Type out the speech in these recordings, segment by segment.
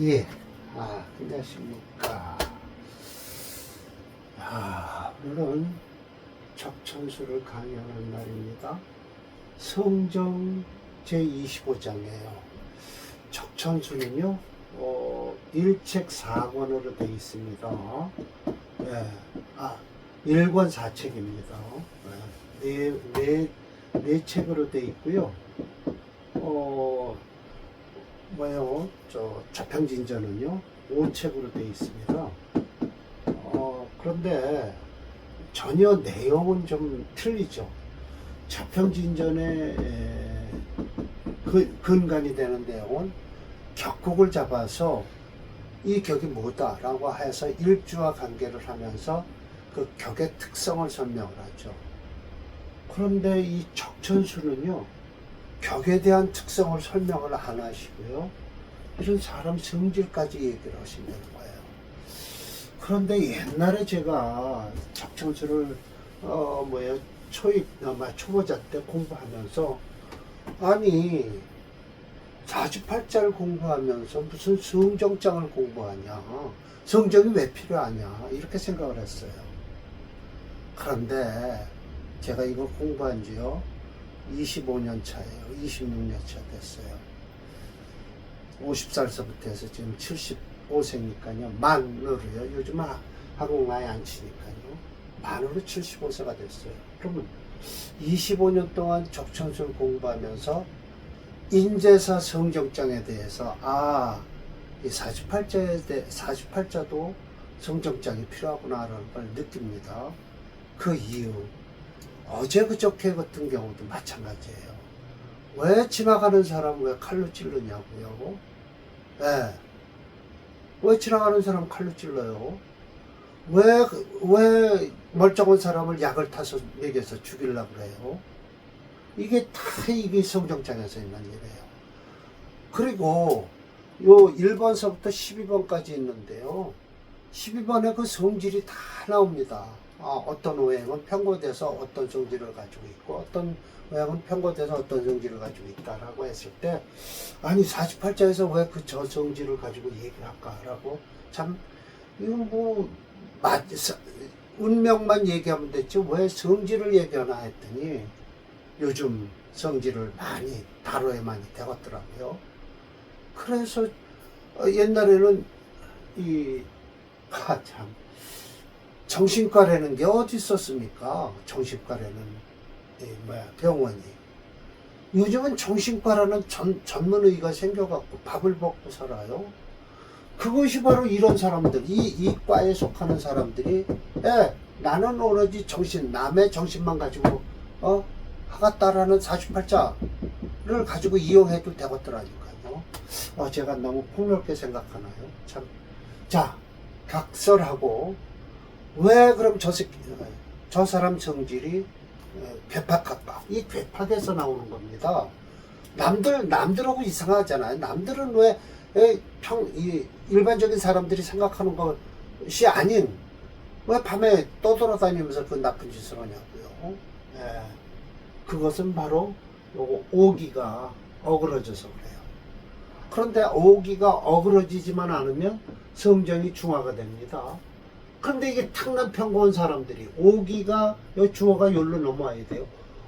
예. 안녕하십니까. 오늘은 적천수를 강의하는 날입니다. 성정 제25장이에요. 적천수는요, 일책 4권으로 되어 있습니다. 예. 1권 4책입니다. 네 책으로 되어 있고요. 자평진전은요 5책으로 되어 있습니다. 그런데 전혀 내용은 좀 틀리죠. 자평진전의 근간이 되는 내용은 격곡을 잡아서 이 격이 뭐다라고 해서 일주와 관계를 하면서 그 격의 특성을 설명을 하죠. 그런데 이 적천수는요, 격에 대한 특성을 설명을 안 하시고요, 이런 사람 성질까지 얘기를 하신다는 거예요. 그런데 옛날에 제가 적천수를 초보자 때 공부하면서, 아니 48자를 공부하면서 무슨 성정장을 공부하냐, 성정이 왜 필요하냐, 이렇게 생각을 했어요. 그런데 제가 이걸 공부한 지요 25년 차예요. 26년 차 됐어요. 50살서부터 해서 지금 75세니까요. 만으로요. 요즘 한국 나이 안 치니까요. 만으로 75세가 됐어요. 그러면 25년 동안 적천수를 공부하면서 인제사 성정장에 대해서 이 48자도 성정장이 필요하구나라는 걸 느낍니다. 그 이유, 어제 그저께 같은 경우도 마찬가지예요. 왜 지나가는 사람 왜 칼로 찔르냐고요? 네. 왜 지나가는 사람 칼로 찔러요? 왜 멀쩡한 사람을 약을 타서 먹여서 죽이려고 그래요? 이게 이게 성정장에서 있는 일이에요. 그리고 요 1번서부터 12번까지 있는데요. 12번에 그 성질이 다 나옵니다. 어떤 오행은 편고돼서 어떤 성질을 가지고 있고, 어떤 오행은 편고돼서 어떤 성질을 가지고 있다라고 했을 때, 아니 48자에서 왜 그 저 성질을 가지고 얘기를 할까라고, 참 이건 운명만 얘기하면 됐지 왜 성질을 얘기하나 했더니, 요즘 성질을 많이 다뤄야 많이 되었더라고요. 그래서 옛날에는 정신과라는 게 어디 있었습니까? 정신과라는 병원이. 요즘은 정신과라는 전문의가 생겨갖고 밥을 먹고 살아요. 그것이 바로 이런 사람들, 이 과에 속하는 사람들이, 나는 오로지 남의 정신만 가지고 하겠다라는 48자를 가지고 이용해도 되겠더라니까요. 제가 너무 폭넓게 생각하나요? 참. 자, 각설하고, 왜 그럼 저 사람 성질이 괴팍할까? 이 괴팍에서 나오는 겁니다. 남들하고 이상하잖아요. 남들은 왜 일반적인 사람들이 생각하는 것이 아닌, 왜 밤에 떠돌아다니면서 그 나쁜 짓을 하냐고요. 그것은 바로 요거 오기가 어그러져서 그래요. 그런데 오기가 어그러지지만 않으면 성정이 중화가 됩니다. 그런데 이게 탁난 편고한 사람들이, 오기가 주어가 여기로 넘어와야 돼요.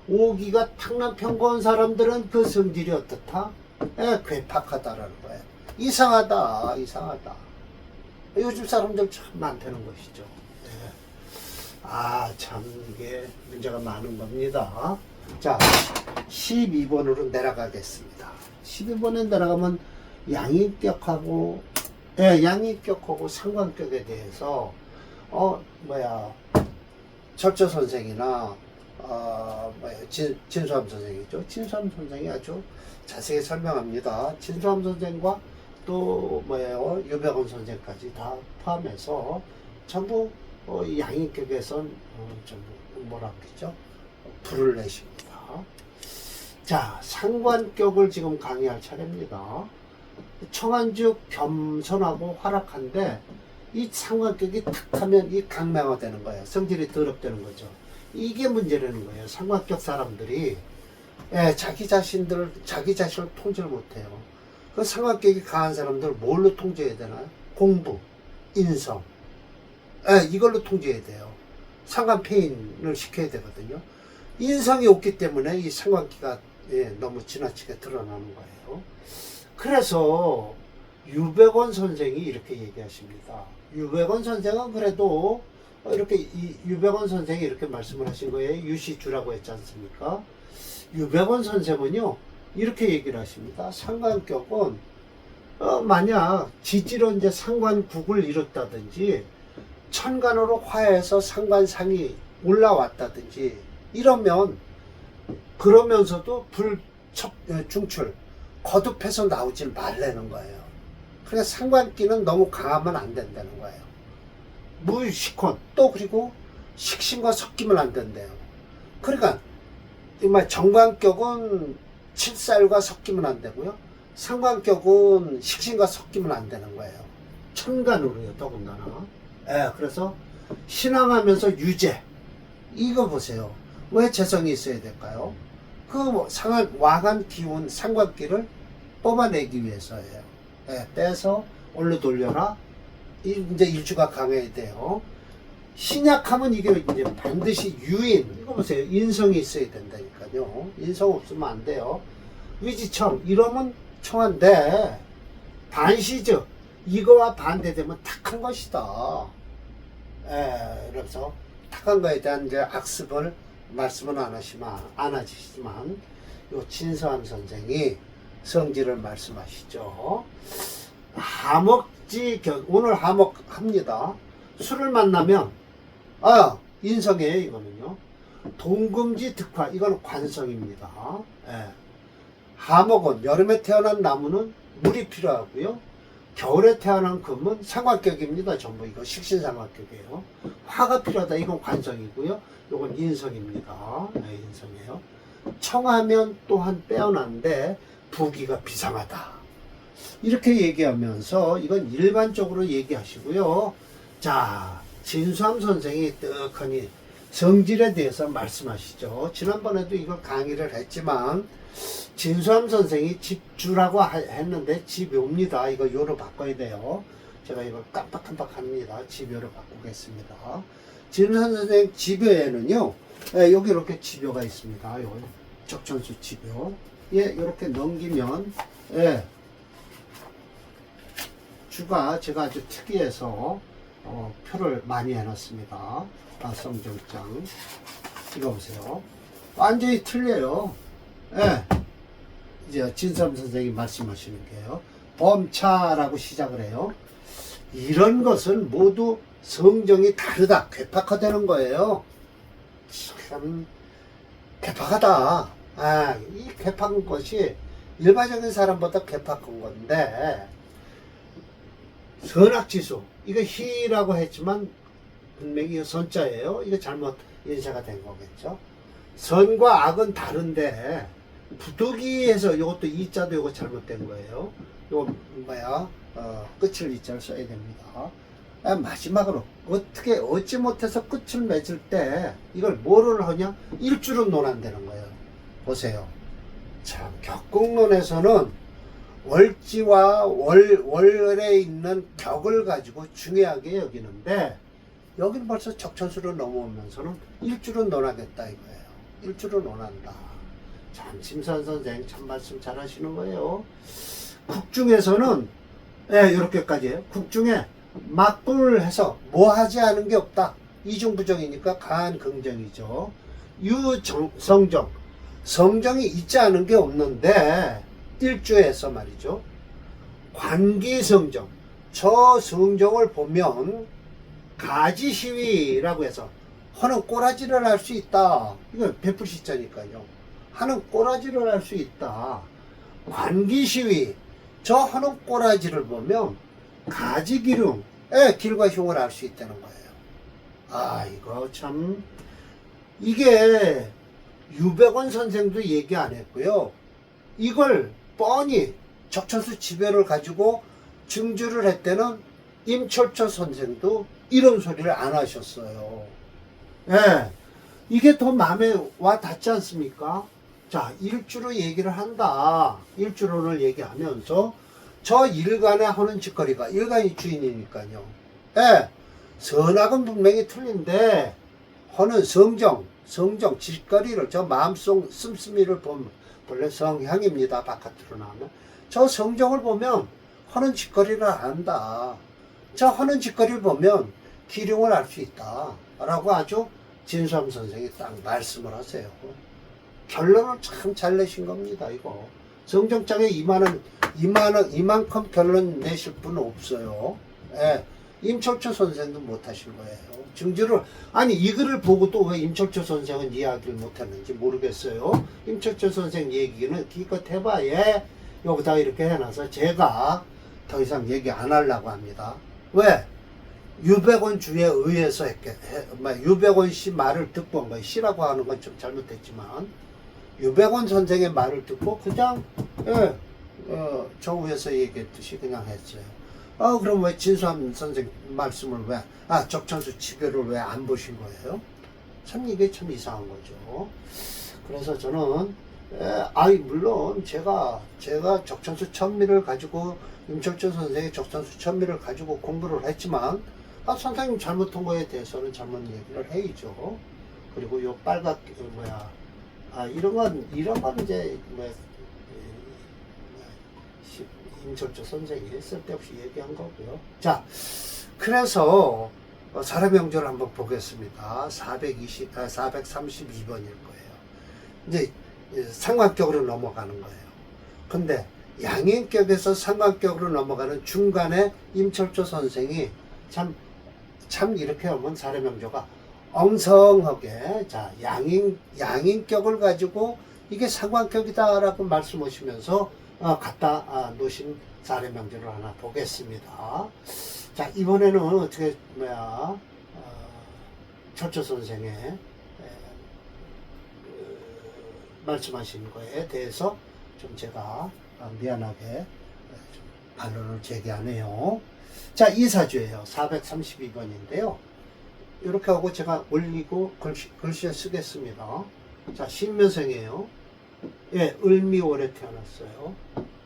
오기가 탁난 편고한 사람들은 그 성질이 어떻다? 괴팍하다라는 거예요. 이상하다. 요즘 사람들 참 많다는 것이죠. 참 이게 문제가 많은 겁니다. 자, 12번으로 내려가겠습니다. 12번에 내려가면 양인격하고 상관격에 대해서 철저 선생이나 진수함 선생이죠. 진수함 선생이 아주 자세히 설명합니다. 진수함 선생과 또 유병원 선생까지 다 포함해서 전부 양인격에선 전부 그러죠? 불을 내십니다. 자, 상관격을 지금 강의할 차례입니다. 청한죽 겸손하고 활악한데, 이 상관격이 탁 하면 이 강명화 되는 거예요. 성질이 더럽다는 거죠. 이게 문제라는 거예요. 상관격 사람들이 자기 자신을 통제를 못해요. 그 상관격이 강한 사람들 뭘로 통제해야 되나요? 공부, 인성. 이걸로 통제해야 돼요. 상관폐인을 시켜야 되거든요. 인성이 없기 때문에 이 상관기가 너무 지나치게 드러나는 거예요. 그래서 유백원 선생이 이렇게 얘기하십니다. 유백원 선생은 그래도 이렇게 유백원 선생이 이렇게 말씀을 하신 거예요. 유시주라고 했지 않습니까? 유백원 선생은요 이렇게 얘기를 하십니다. 상관격은 만약 지지로 이제 상관국을 이뤘다든지 천간으로 화해해서 상관상이 올라왔다든지 이러면 그러면서도 중출 거듭해서 나오질 말라는 거예요. 그러니까 상관기는 너무 강하면 안 된다는 거예요. 무식혼 또 그리고 식신과 섞이면 안 된대요. 그러니까 정말 정관격은 칠살과 섞이면 안 되고요. 상관격은 식신과 섞이면 안 되는 거예요. 천간으로요, 더군다나. 그래서 신앙하면서 유재. 이거 보세요. 왜 재성이 있어야 될까요? 상한 와간 기운 상관기를 뽑아내기 위해서예요. 빼서 올려 돌려라. 이제 일주가 강해야 돼요. 신약하면 이게 이제 반드시 유인. 이거 보세요. 인성이 있어야 된다니까요. 인성 없으면 안 돼요. 위지청 이러면 청한데 반시즉 이거와 반대되면 탁한 것이다. 그래서 탁한 거에 대한 이제 악습을 말씀은 안 하시지만 요 진서암 선생이 성질을 말씀하시죠. 오늘 하목합니다. 술을 만나면 인성이에요. 이거는요. 동금지 득화 이거는 관성입니다. 하목은 여름에 태어난 나무는 물이 필요하고요. 겨울에 태어난 금은 상관격입니다. 전부 이거 식신상관격이에요. 화가 필요하다. 이건 관성이고요. 이건 인성입니다. 인성이에요. 청하면 또한 빼어난데 부기가 비상하다. 이렇게 얘기하면서 이건 일반적으로 얘기하시고요. 자, 진수함 선생이 떡하니 성질에 대해서 말씀하시죠. 지난번에도 이걸 강의를 했지만 진수함 선생이 집주라고 했는데 집요입니다. 이거 요로 바꿔야 돼요. 제가 이걸 깜빡깜빡합니다. 집요로 바꾸겠습니다. 진수함 선생 집요에는요, 여기 이렇게 집요가 있습니다. 요 적천수 집요. 이렇게 넘기면 주가 제가 아주 특이해서 표를 많이 해놨습니다. 성정장 이거 보세요. 완전히 틀려요. 이제 진수함 선생이 말씀하시는 게요. 범차라고 시작을 해요. 이런 것은 모두 성정이 다르다. 괴팍화되는 거예요. 참 괴팍하다. 이 괴팍한 것이 일반적인 사람보다 괴팍한 건데 선악지수 이거 희라고 했지만 분명히 선자예요. 이거 잘못 인쇄가 된 거겠죠. 선과 악은 다른데 부득이해서 이것도 이자도 이거 잘못된 거예요. 이거 끝을 이자를 써야 됩니다. 마지막으로 어찌 못해서 끝을 맺을 때 이걸 뭐를 하냐? 일주로 논한다는 거예요. 보세요. 참 격국론에서는 월지와 월에 있는 격을 가지고 중요하게 여기는데 여기는 벌써 적천수로 넘어오면서는 일주로 논하겠다 이거예요. 일주로 논한다. 참 심산 선생 참 말씀 잘 하시는 거예요. 국중에서는 이렇게까지 해요. 국중에 막불해서 뭐 하지 않은 게 없다. 이중부정이니까 강한 긍정이죠. 성정 성정이 있지 않은 게 없는데 일주에서 말이죠. 관기성정 저 성정을 보면 가지시위라고 해서 하는 꼬라지를 할 수 있다. 이건 베풀시자니까요. 하는 꼬라지를 할 수 있다. 관기시위 저 하는 꼬라지를 보면 가지기lum의 길과 흉을 알 수 있다는 거예요. 이거 참 이게 유백원 선생도 얘기 안 했고요. 이걸 뻔히 적천수 지배를 가지고 증주를 했다는 임철초 선생도 이런 소리를 안 하셨어요. 이게 더 마음에 와 닿지 않습니까? 자, 일주로 얘기를 한다. 일주론을 얘기하면서 저 일간에 하는 짓거리가 일간이 주인이니까요. 예, 선악은 분명히 틀린데 하는 성정 짓거리를 저 마음속 씀씀이를 보면 원래 성향입니다. 바깥으로 나오면 저 성정을 보면 하는 짓거리를 안다. 저 하는 짓거리를 보면 기륭을 알 수 있다 라고 아주 진수함 선생이 딱 말씀을 하세요. 결론을 참 잘 내신 겁니다. 이거 성정장에 이만큼 결론 내실 분은 없어요. 예, 임철초 선생도 못하실 거예요. 증주를 아니 이 글을 보고 또 왜 임철초 선생은 이야기를 못했는지 모르겠어요. 임철초 선생 얘기는 기껏 해봐야 여기다 이렇게 해놔서 제가 더 이상 얘기 안 하려고 합니다. 왜? 유백원 주에 의해서 유백원 씨 말을 듣고 한 거예요. 씨라고 하는 건 좀 잘못됐지만 유백원 선생의 말을 듣고 그냥 저 위에서 얘기했듯이 그냥 했어요. 그럼 왜 진수함 선생 말씀을 적천수 치교를 왜 안 보신 거예요? 참 이게 참 이상한 거죠. 그래서 저는 물론 제가 적천수 천미를 가지고 임철조 선생의 적천수 천미를 가지고 공부를 했지만 선생님 잘못한 거에 대해서는 잘못 얘기를 해야죠. 그리고 요 빨갛게 이런 건 이제 임철조 선생이 쓸데없이 얘기한 거고요. 자, 그래서 사례명절을 한번 보겠습니다. 432번일 거예요. 이제 상관격으로 넘어가는 거예요. 근데 양인격에서 상관격으로 넘어가는 중간에 임철조 선생이 참 이렇게 하면 사례명조가 엉성하게 양인격을 가지고 이게 상관격이다라고 말씀하시면서 갖다 놓으신 사례명조를 하나 보겠습니다. 자, 이번에는 어떻게 철조 선생의 말씀하신 거에 대해서 좀 제가 미안하게 좀 반론을 제기하네요. 자, 이 사주예요. 432번인데요. 이렇게 하고 제가 올리고 글씨에 쓰겠습니다. 자, 신묘생이에요. 예, 을미월에 태어났어요.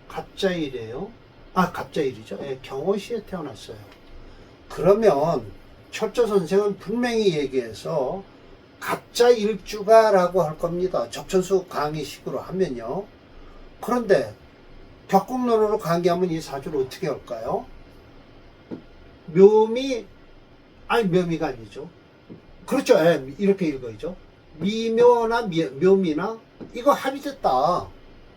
갑자일이에요. 갑자일이죠. 예, 경호시에 태어났어요. 그러면 철조 선생은 분명히 얘기해서 갑자일주가라고 할 겁니다. 적천수 강의식으로 하면요. 그런데 격국론으로 강의하면 이 사주를 어떻게 할까요? 묘미가 아니죠. 그렇죠. 예, 이렇게 읽어야죠. 미묘나 묘미나 이거 합의됐다.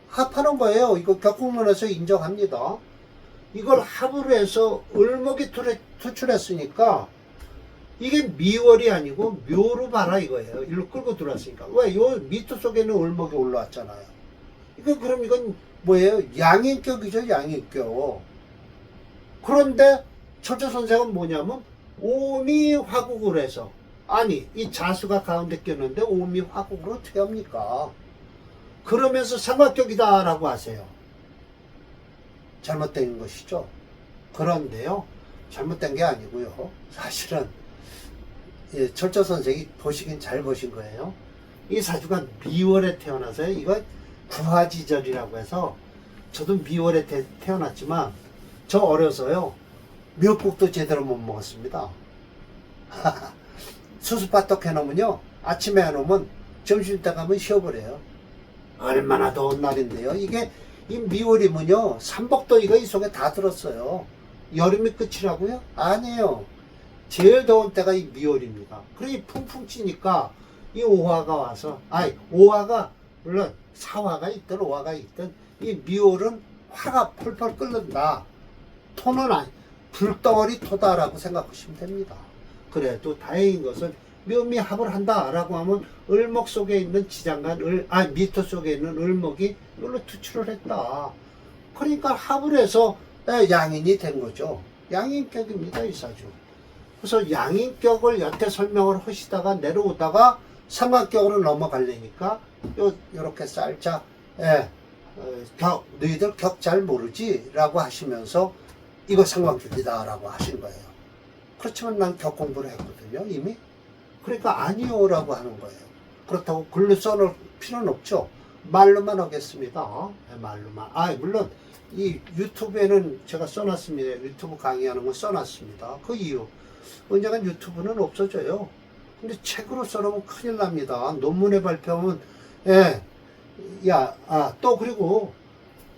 합하는 거예요. 이거 격국론에서 인정합니다. 이걸 합으로 해서 을목이 투출했으니까 이게 미월이 아니고 묘로 봐라 이거예요. 일로 끌고 들어왔으니까. 왜? 요 미토 속에는 을목이 올라왔잖아요. 그럼 이건 뭐예요? 양인격이죠, 양인격. 그런데 철조 선생은 뭐냐면 오미화국을 해서 이 자수가 가운데 꼈는데 오미화국을 어떻게 합니까? 그러면서 삼각격이다라고 하세요. 잘못된 것이죠. 그런데요, 잘못된 게 아니고요. 사실은 철조 선생이 보시긴 잘 보신 거예요. 이 사주가 미월에 태어나서요. 이거 구화지절이라고 해서 저도 미월에 태어났지만 저 어려서요. 미역국도 제대로 못 먹었습니다. 수수바떡 해놓으면요. 아침에 해놓으면 점심 때 가면 쉬어버려요. 얼마나 더운 날인데요. 이게 이 미월이면요. 삼복더위가 이 속에 다 들었어요. 여름이 끝이라고요? 아니에요. 제일 더운 때가 이 미월입니다. 그러니 풍풍 찌니까 이 오화가 와서 오화가 물론 사화가 있든 오화가 있든 이 미월은 화가 펄펄 끓는다. 토는 불덩어리 토다라고 생각하시면 됩니다. 그래도 다행인 것은 묘미합을 한다라고 하면 을목 속에 있는 지장간 미토 속에 있는 을목이 이걸로 투출을 했다. 그러니까 합을 해서 양인이 된 거죠. 양인격입니다, 이 사주. 그래서 양인격을 여태 설명을 하시다가 내려오다가 삼각격으로 넘어가려니까 요렇게 살짝 너희들 격 잘 모르지? 라고 하시면서 이거 상관격이다 라고 하신 거예요. 그렇지만 난 격 공부를 했거든요, 이미. 그러니까 아니요 라고 하는 거예요. 그렇다고 글로 써놓을 필요는 없죠. 말로만 하겠습니다. 말로만. 물론 이 유튜브에는 제가 써놨습니다. 유튜브 강의하는 거 써놨습니다. 그 이유. 언젠간 유튜브는 없어져요. 근데 책으로 써놓으면 큰일 납니다. 논문에 발표하면, 예, 또 그리고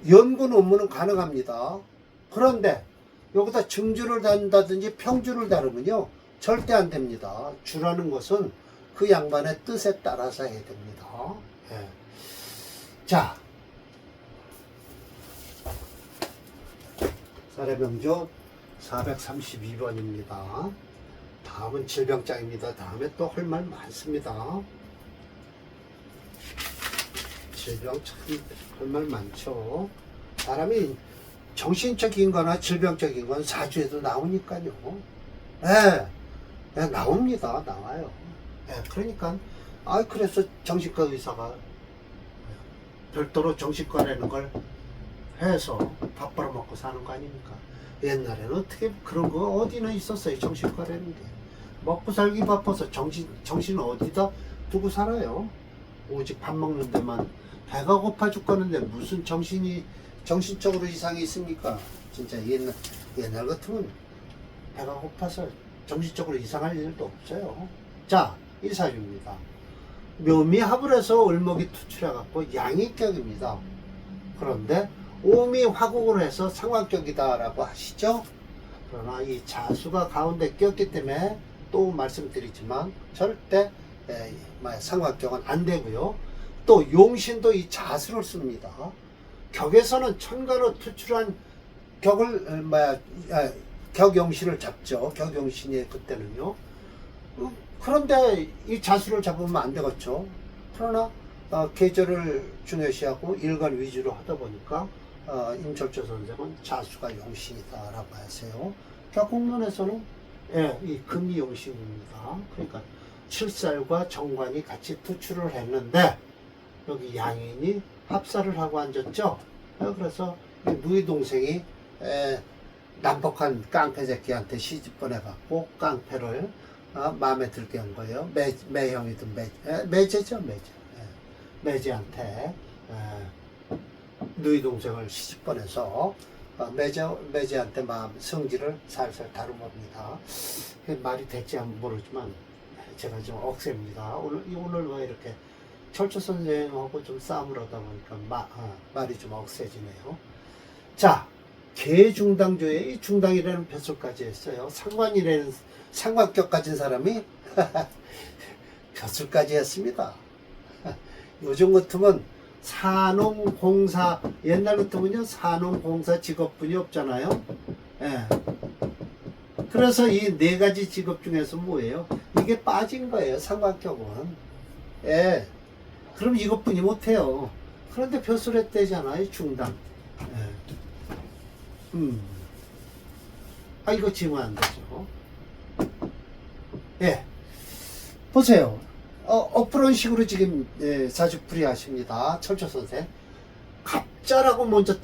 연구 논문은 가능합니다. 그런데 여기다 증주를 단다든지 평주를 다루면요, 절대 안 됩니다. 주라는 것은 그 양반의 뜻에 따라서 해야 됩니다. 예. 자, 사례명조 432번입니다. 다음은 질병장입니다. 다음에 또 할 말 많습니다. 질병 참 할 말 많죠. 사람이 정신적인 거나 질병적인 건 사주에도 나오니까요. 예, 나옵니다. 나와요. 예, 그러니까, 그래서 정신과 의사가 별도로 정신과라는 걸 해서 밥 벌어먹고 사는 거 아닙니까? 옛날에는 어떻게 그런 거 어디나 있었어요. 정신과라는 게. 먹고 살기 바빠서 정신 어디다 두고 살아요? 오직 밥 먹는 데만 배가 고파 죽겠는데 무슨 정신적으로 이상이 있습니까? 진짜 옛날 같으면 배가 고파서 정신적으로 이상할 일도 없어요. 자, 이 사주입니다. 묘미합을 해서 을목이 투출해갖고 양이격입니다. 그런데 오미 화국으로 해서 상관격이다 라고 하시죠. 그러나 이 자수가 가운데 꼈기 때문에 또 말씀드리지만 절대 상관격은 안 되고요. 또 용신도 이 자수를 씁니다. 격에서는 천간으로 투출한 격용신을 잡죠. 격용신이 그때는요. 그런데 이 자수를 잡으면 안 되겠죠. 그러나 계절을 중요시하고 일간 위주로 하다 보니까 임철조 선생은 자수가 용신이다라고 하세요. 격국론에서는 이 금이 용신입니다. 그러니까 칠살과 정관이 같이 투출을 했는데 여기 양인이 합사를 하고 앉았죠. 그래서 누이 동생이 남북한 깡패 새끼한테 시집 보내갖고 깡패를 마음에 들게 한 거예요. 매형이든 매제죠, 매제. 매제한테 누이 동생을 시집 보내서 매제한테 성질을 살살 다룬 겁니다. 말이 될지 모르지만 제가 좀 억셉니다. 오늘 왜 이렇게 철초 선생하고 좀 싸움을 하다 보니까 말이 좀 억세지네요. 자, 계중당조에 이 중당이라는 벼슬까지 했어요. 상관격 가진 사람이 벼슬까지 했습니다. 요즘 같으면 산업공사, 옛날 같으면요, 산업공사 직업분이 없잖아요. 예. 그래서 이 네 가지 직업 중에서 뭐예요? 이게 빠진 거예요, 상관격은. 예. 그럼 이것뿐이 못해요. 그런데 벼슬했대잖아요, 중당. 예. 이거 지면 안 되죠. 예. 보세요. 그런 식으로 지금 사주풀이 하십니다. 철초 선생. 갑자라고 먼저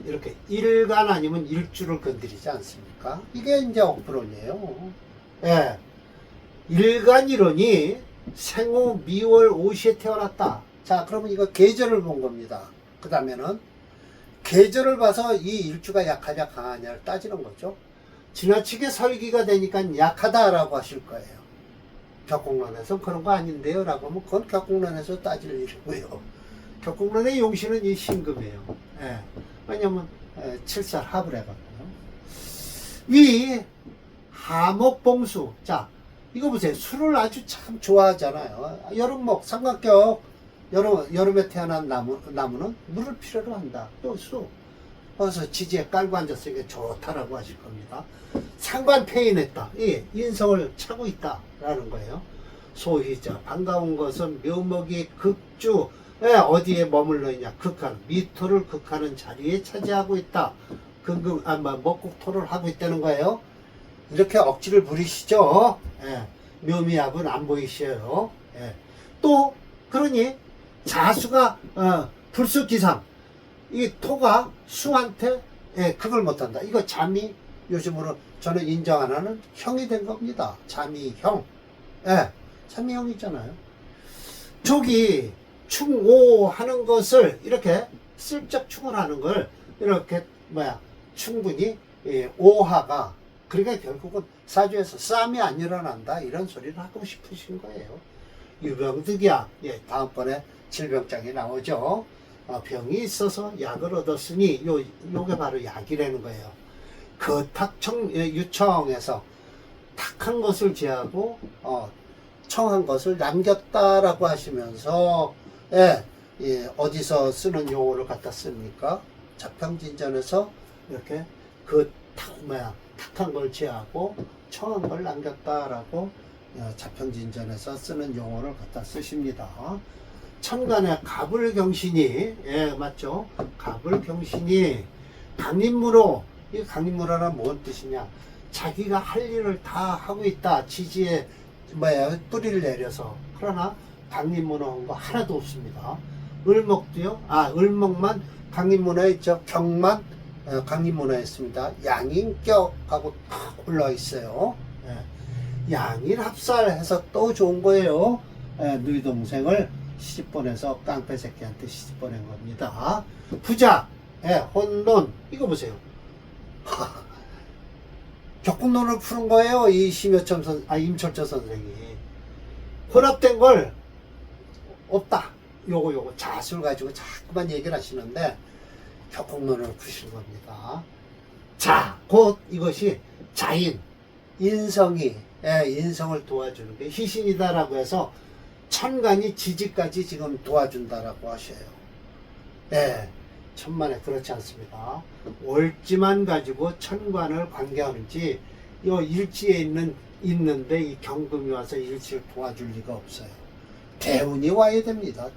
이렇게 일간 아니면 일주를 건드리지 않습니까? 이게 이제 억불론이에요. 예. 일간이론이 생후 미월 오시에 태어났다. 자, 그러면 이거 계절을 본 겁니다. 그 다음에는 계절을 봐서 이 일주가 약하냐 강하냐를 따지는 거죠. 지나치게 설기가 되니까 약하다라고 하실 거예요. 격국론에서 그런 거 아닌데요 라고 하면 그건 격국론에서 따질 일이고요. 격국론의 용신은 이 신금이에요. 예. 왜냐면 칠살 합을 해갖고요. 위 하목봉수. 자, 이거 보세요. 술을 아주 참 좋아하잖아요. 여름목 삼각격, 여름에 태어난 나무는 물을 필요로 한다. 또 수. 그래서 지지에 깔고 앉았으니까 좋다라고 하실 겁니다. 상관폐인했다. 인성을 차고 있다라는 거예요. 소위 반가운 것은 묘목이 극주, 어디에 머물러 있냐? 극한, 미토를 극하는 자리에 차지하고 있다. 먹국토를 하고 있다는 거예요. 이렇게 억지를 부리시죠. 묘미합은 안 보이셔요. 또 그러니 자수가 불수기상, 이 토가 수한테 그걸 못한다. 이거 잠이 요즘으로 저는 인정 안 하는 형이 된 겁니다. 잠이형. 잠이형이잖아요. 저기 충오 하는 것을 이렇게 슬쩍 충을 하는 걸 이렇게 충분히 오하가, 그러니까 결국은 사주에서 싸움이 안 일어난다 이런 소리를 하고 싶으신 거예요. 유병득이야. 다음번에 질병장에 나오죠. 병이 있어서 약을 얻었으니 요게 바로 약이라는 거예요. 그 유청에서 탁한 것을 제하고 청한 것을 남겼다라고 하시면서 어디서 쓰는 용어를 갖다 씁니까? 자평진전에서 이렇게 탁한 걸 제하고 청한 걸 남겼다라고 자평진전에서 쓰는 용어를 갖다 쓰십니다. 천간에 갑을경신이, 맞죠? 갑을경신이 강림무로, 이 강림무라는 뭔 뜻이냐? 자기가 할 일을 다 하고 있다. 지지에 뿌리를 내려서. 그러나 강림무로 한 거 하나도 없습니다. 을목도요. 을목만 강림문화에 있죠. 경만 강림문화에 있습니다. 양인격하고 탁 올라와 있어요. 양일 합살해서 또 좋은 거예요. 누이 동생을 시집 보내서 깡패 새끼한테 시집 보낸 겁니다. 부자, 혼론, 이거 보세요. 격국론을 푸는 거예요. 이 임철조 선생이. 혼합된 걸 없다. 요거 자술 가지고 자꾸만 얘기를 하시는데 격국론을 푸신 겁니다. 자, 곧 이것이 자인, 인성이, 인성을 도와주는 게 희신이다라고 해서 천간이 지지까지 지금 도와준다라고 하셔요. 천만에 그렇지 않습니다. 월지만 가지고 천간을 관계하는지 이 일지에 있는데 이 경금이 와서 일지를 도와줄 리가 없어요. 대운이 와야 됩니다.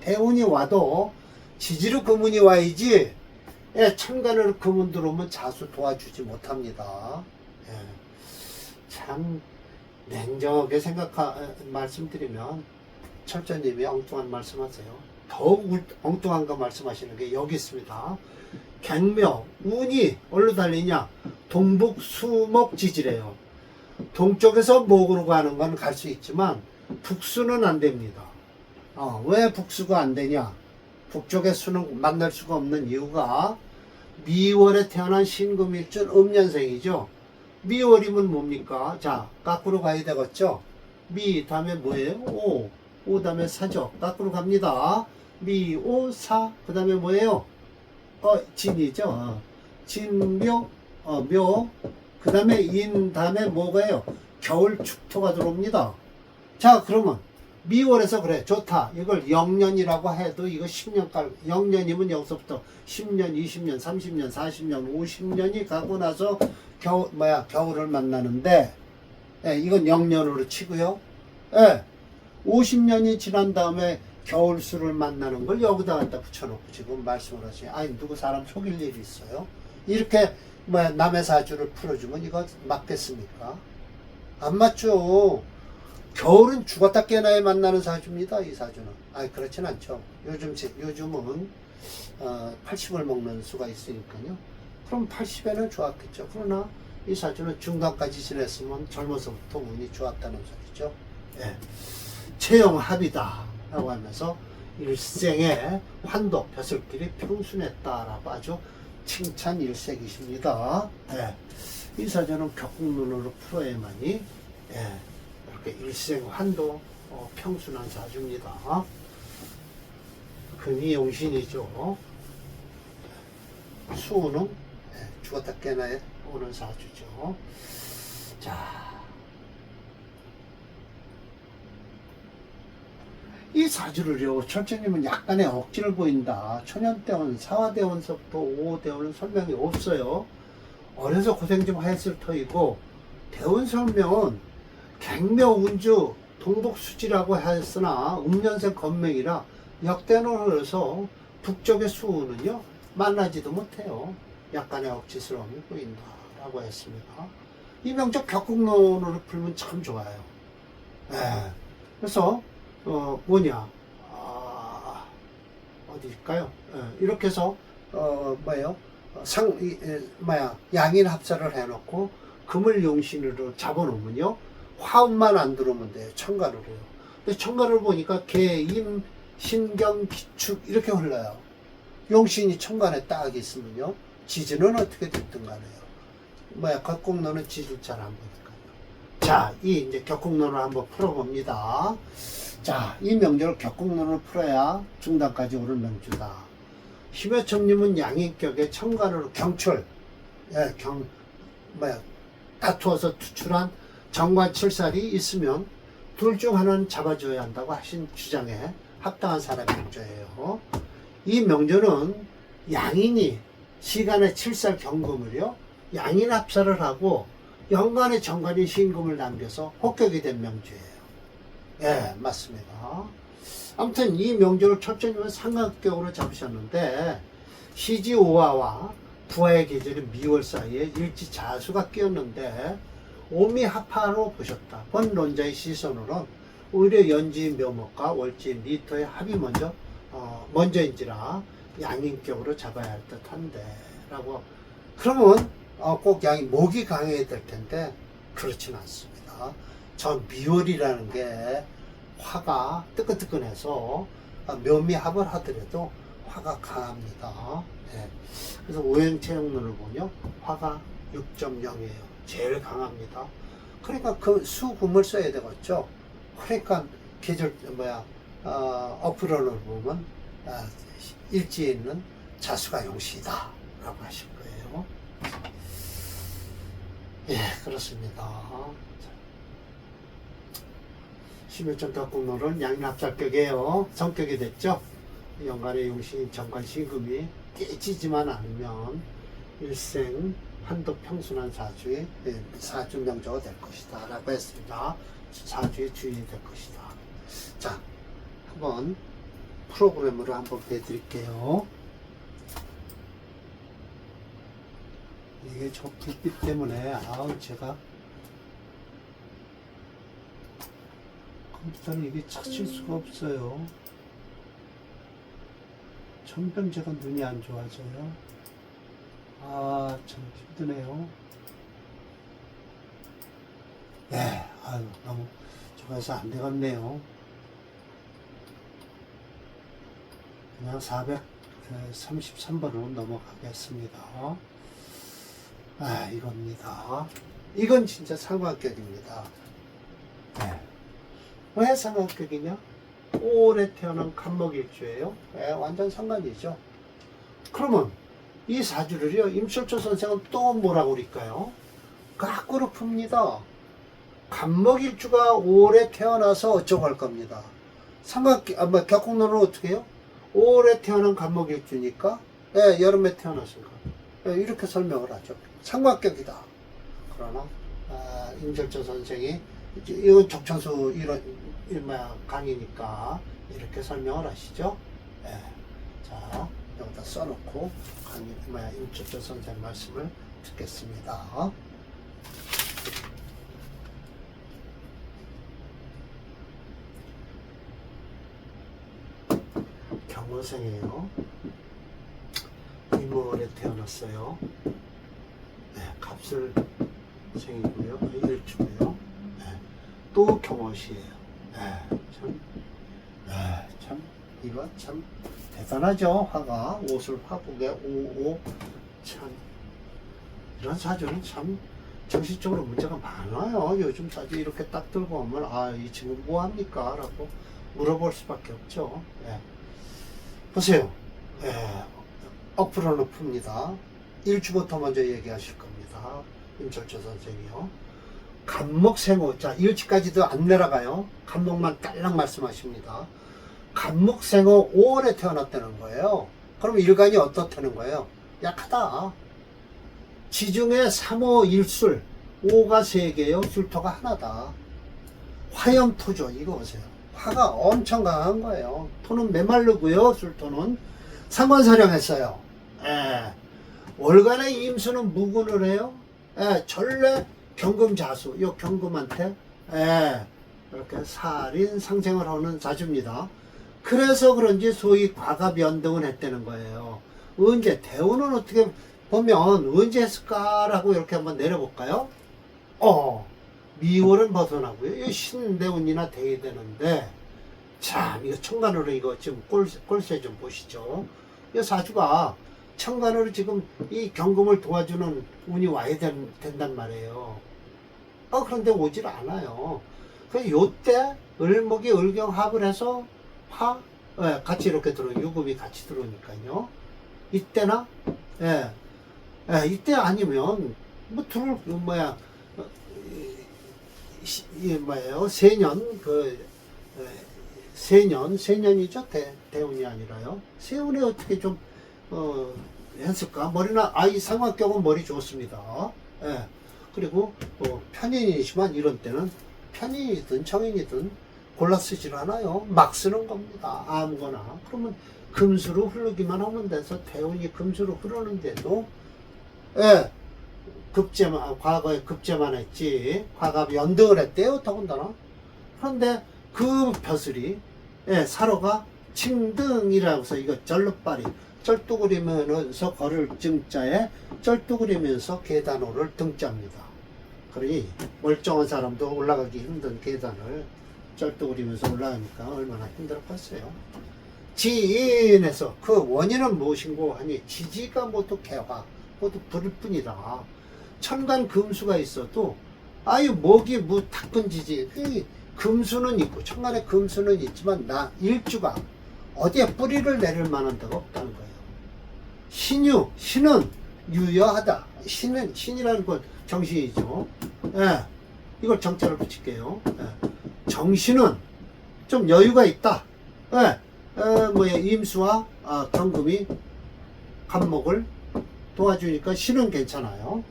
대운이 와도 지지로 금운이 와야지 천간으로 금운 들어오면 자수 도와주지 못합니다. 참 냉정하게 말씀드리면 철저님이 엉뚱한 말씀하세요. 더욱 엉뚱한 거 말씀하시는 게 여기 있습니다. 갱묘, 운이 어디로 달리냐? 동북 수목 지지래요. 동쪽에서 목으로 가는 건 갈 수 있지만 북수는 안 됩니다. 왜 북수가 안 되냐? 북쪽의 수는 만날 수가 없는 이유가 미월에 태어난 신금일준 음년생이죠. 미월이면 뭡니까? 자, 거꾸로 가야 되겠죠? 미 다음에 뭐예요? 오 다음에 사죠. 거꾸로 갑니다. 미, 오, 사. 그 다음에 뭐예요? 진이죠. 진묘, 묘. 그 다음에 인 다음에 뭐가요? 겨울 축토가 들어옵니다. 자, 그러면 미월에서 그래 좋다. 이걸 영년이라고 해도 이거 10년 영년이면 여기서부터 10년, 20년, 30년, 40년, 50년이 가고 나서 겨울을 만나는데, 이건 영년으로 치고요. 50년이 지난 다음에 겨울수를 만나는 걸 여기다 갖다 붙여놓고 지금 말씀을 하시죠. 누구 사람 속일 일이 있어요? 이렇게 남의 사주를 풀어주면 이거 맞겠습니까? 안 맞죠. 겨울은 죽었다 깨나야 만나는 사주입니다. 이 사주는. 그렇진 않죠. 요즘은 80을 먹는 수가 있으니까요. 그럼 80에는 좋았겠죠. 그러나 이 사주는 중간까지 지냈으면 젊어서부터 운이 좋았다는 소리죠. 채용합이다 라고 하면서 일생에 환도 벼슬길이 평순했다라고 아주 칭찬 일색이십니다. 이 사주는 격국론으로 풀어야만이 이렇게 일생 환도 평순한 사주입니다. 금이 용신이죠. 수는 죽었다 깨나야 오는 사주죠. 자, 이 사주를요, 철저님은 약간의 억지를 보인다. 초년대원, 사화대원서부터 5대원은 설명이 없어요. 어려서 고생 좀 했을 터이고, 대원 설명은 갱묘 운주 동북수지라고 했으나 음년생 건명이라 역대론을 해서 북쪽의 수운은요 만나지도 못해요. 약간의 억지스러움이 보인다라고 했습니다. 이 명적 격국론으로 풀면 참 좋아요. 그래서 뭐냐 어디일까요? 이렇게 해서 양인 합사를 해놓고 금을 용신으로 잡아놓으면요 화음만 안 들어오면 돼요. 천간으로요. 근데 천간을 보니까 개, 임, 신경, 기축 이렇게 흘러요. 용신이 천간에 딱 있으면요. 지지는 어떻게 됐든 간에요. 격곡론은 지지를 잘 안 보니까요. 자, 이 이제 격곡론을 한번 풀어봅니다. 자, 이 명절을 격곡론을 풀어야 중단까지 오를 명주다. 심여천님은 양인격의 천간으로 경출, 다투어서 투출한 정관칠살이 있으면 둘 중 하나는 잡아줘야 한다고 하신 주장에 합당한 사람의 명조예요. 이 명조는 양인이 시간의 칠살 경금을요, 양인 합사를 하고 연간의 정관이 신금을 남겨서 혹격이 된 명조예요. 예, 맞습니다. 아무튼 이 명조를 철저님은 삼각격으로 잡으셨는데 시지오화와 부화의 계절인 미월 사이에 일지 자수가 끼었는데 오미합파로 보셨다. 본론자의 시선으로는 오히려 연지 묘목과 월지 미토의 합이 먼저인지라 양인격으로 잡아야 할 듯한데 라고. 그러면 꼭 양이 목이 강해야 될 텐데 그렇지는 않습니다. 저 미월이라는 게 화가 뜨끈뜨끈해서 묘미합을 하더라도 화가 강합니다. 네. 그래서 오행체형론을 보면 화가 6.0이에요. 제일 강합니다. 그러니까 그 수금을 써야 되겠죠. 그러니까 계절 어프런을 보면 일지에 있는 자수가 용시다 라고 하실 거예요. 예, 그렇습니다. 심혈점 격곡론은 양인합작격이에요. 성격이 됐죠. 연간의 용신, 정관, 신금이 깨지지만 않으면 일생 한독 평순한 사주의 사주 명조가 될 것이다 라고 했습니다. 사주의 주인이 될 것이다. 자, 한번 프로그램으로 한번 해드릴게요. 이게 저 불빛 때문에 제가 컴퓨터는 이게 찾을 수가 없어요. 점점 제가 눈이 안 좋아져요. 참 힘드네요. 네, 너무 좋아서 안 되겠네요. 그냥 433번으로 넘어가겠습니다. 이겁니다. 이건 진짜 삼각격입니다. 네. 왜 삼각격이냐? 5월에 태어난 간목일주예요. 네, 완전 상관이죠. 그러면 이 사주를요, 임철조 선생은 또 뭐라고 그럴까요? 거꾸로 풉니다. 간목일주가 5월에 태어나서 어쩌고 할 겁니다. 격곡론은 어떻게 해요? 5월에 태어난 간목일주니까, 여름에 태어났으니까. 이렇게 설명을 하죠. 삼각격이다. 그러나, 임철조 선생이, 이건 적천수 강의니까, 이렇게 설명을 하시죠. 자, 여기다 써놓고, 임철조 선생 말씀을 듣겠습니다. 경호생이에요. 이모월에 태어났어요. 갑술생이고요. 일주고요. 또 경호시예요. 이거 참 대단하죠. 화가 옷을 화국에 오오 참 이런 사주는 참 정신적으로 문제가 많아요. 요즘 사주 이렇게 딱 들고 오면 이 친구 뭐합니까? 라고 물어볼 수밖에 없죠. 보세요. 어프로는 풉니다. 일주부터 먼저 얘기하실 겁니다. 임철조 선생이요. 간목생호. 자, 일주까지도 안 내려가요. 간목만 딸랑 말씀하십니다. 간목생호 5월에 태어났다는 거예요. 그럼 일간이 어떻다는 거예요? 약하다. 지중해 3호 1술, 5가 3개요. 술토가 하나다. 화염토죠. 이거 보세요. 화가 엄청 강한 거예요. 토는 메말르고요. 술토는 상관사령했어요. 월간의 임수는 무군을 해요. 전래 경금자수, 요 경금한테 이렇게 살인 상생을 하는 사주입니다. 그래서 그런지 소위 과가변동을 했다는 거예요. 언제 대우는 어떻게 보면 언제 했을까라고 이렇게 한번 내려볼까요? 미월은 벗어나고요. 신대운이나 돼야 되는데 참 이거 천간으로 이거 지금 꼴세 좀 보시죠. 이 사주가 천간으로 지금 이 경금을 도와주는 운이 와야 된단 말이에요. 그런데 오질 않아요. 그래서 요때 을목이 을경합을 해서 같이 이렇게 유금이 같이 들어오니까요. 이때나, 이때 아니면, 세년, 세년이죠. 대운이 아니라요. 세운에 어떻게 좀, 했을까? 이 삼각격은 머리 좋습니다. 그리고, 편인이지만 이런 때는 편인이든 정인이든 골라 쓰질 않아요. 막 쓰는 겁니다. 아무거나. 그러면 금수로 흐르기만 하면 돼서 대운이 금수로 흐르는데도, 과거에 급제만 했지. 과거에 연등을 했대요. 더군다나. 그런데 그 벼슬이, 사로가 칭등이라고 해서 이거 절름발이 쩔뚝 그리면서 걸을 증자에 쩔뚝 그리면서 계단호를 등자입니다. 그러니 멀쩡한 사람도 올라가기 힘든 계단을 쩔뚝 그리면서 올라가니까 얼마나 힘들었겠어요. 지인에서 그 원인은 무엇인고 하니 지지가 모두 개화, 모두 불일 뿐이다. 천간 금수가 있어도 목이 탁근지지. 금수는 있고 천간에 금수는 있지만 일주가 어디에 뿌리를 내릴 만한 데가 없다는 거예요. 신은 유여하다. 신이라는 건 정신이죠. 이걸 정자를 붙일게요. 정신은 좀 여유가 있다. 임수와 경금이 간목을 도와주니까 신은 괜찮아요.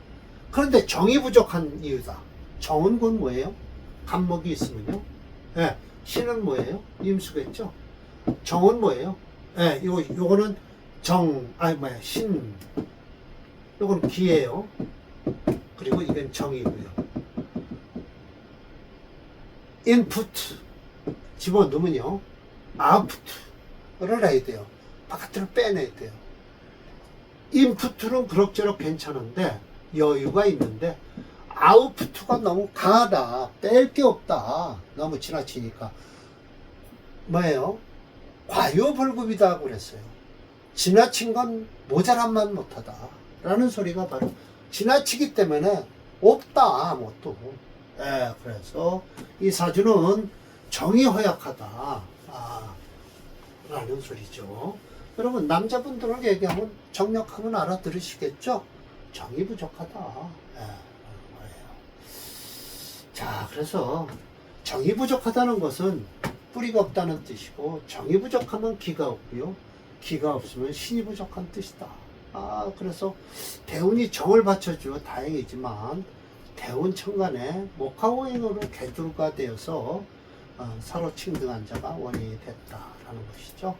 그런데 정이 부족한 이유다. 정은 곧 뭐예요? 간목이 있으면요. 신은 뭐예요? 임수겠죠. 정은 뭐예요? 요거는 신. 요거는 기예요. 그리고 이건 정이고요. 인푸트 집어넣으면요. 아웃푸트를 해야 돼요. 바깥으로 빼내야 돼요. 인푸트는 그럭저럭 괜찮은데 여유가 있는데 아웃푸트가 너무 강하다. 뺄 게 없다. 너무 지나치니까. 뭐예요? 과유불급이다 그랬어요. 지나친 건 모자란만 못하다 라는 소리가 바로 지나치기 때문에 없다 또. 그래서 이 사주는 정이 허약하다 라는 소리죠. 여러분 남자분들을 얘기하면 정력하면 알아들으시겠죠? 정이 부족하다. 자, 그래서 정이 부족하다는 것은 뿌리가 없다는 뜻이고, 정이 부족하면 기가 없고요. 기가 없으면 신이 부족한 뜻이다. 그래서 대운이 정을 받쳐줘 다행이지만 대운 천간에 목화오행으로 개두가 되어서 서로 칭등한 자가 원인이 됐다라는 것이죠.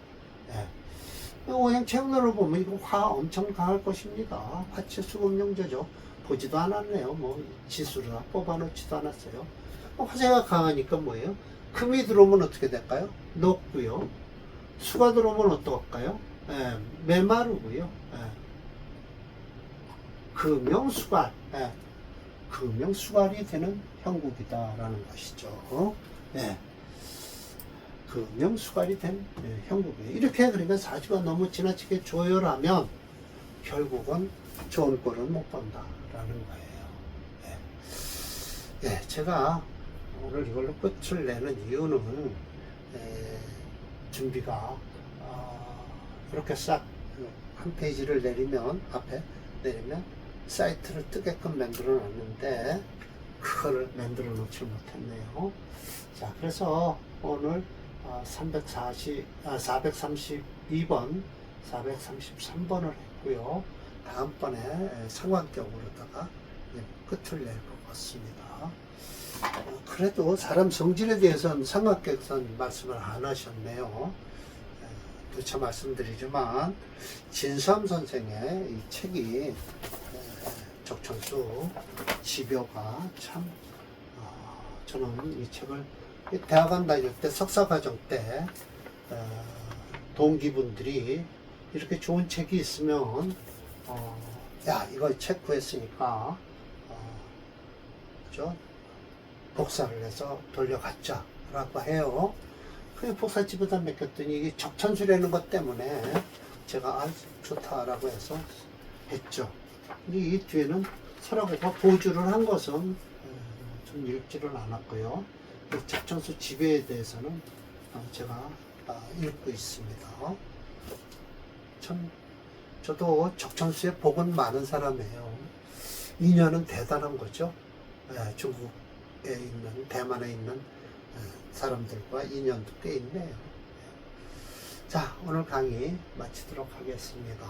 오행 체험론을 보면 이거 화 엄청 강할 것입니다. 화체 수급용조죠. 보지도 않았네요. 지수를 뽑아놓지도 않았어요. 화재가 강하니까 뭐예요? 금이 들어오면 어떻게 될까요? 녹고요. 수가 들어오면 어떨까요? 메마르고요. 금영수갈, 금영수갈이 되는 형국이다라는 것이죠. 금영수갈이 된 형국이에요. 이렇게 그러니까 사주가 너무 지나치게 조열하면 결국은 좋은 꼴을 못 본다라는 거예요. 제가 오늘 이걸로 끝을 내는 이유는 준비가 이렇게 싹 한 페이지를 내리면 앞에 내리면 사이트를 뜨게끔 만들어 놨는데 그걸 만들어 놓지 못했네요. 자, 그래서 오늘 432번 433번을 했고요. 다음번에 상관격으로다가 끝을 낼 것 같습니다. 그래도 사람 성질에 대해서는 상관격선 말씀을 안 하셨네요. 누차 말씀드리지만 진수함 선생의 이 책이 적천수 지묘가 참 저는 이 책을 대학원 다닐 때 석사과정 때 동기분들이 이렇게 좋은 책이 있으면 야 이거 책 구했으니까 그죠? 복사를 해서 돌려갖자 라고 해요. 그 복사집에다 맡겼더니 이게 적천수라는 것 때문에 제가 좋다라고 해서 했죠. 근데 이 뒤에는 설화고가 보주를 한 것은 좀 읽지를 않았고요. 적천수 지배에 대해서는 제가 읽고 있습니다. 참 저도 적천수에 복은 많은 사람이에요. 인연은 대단한 거죠. 중국에 있는, 대만에 있는 사람들과 인연도 꽤 있네요. 자, 오늘 강의 마치도록 하겠습니다.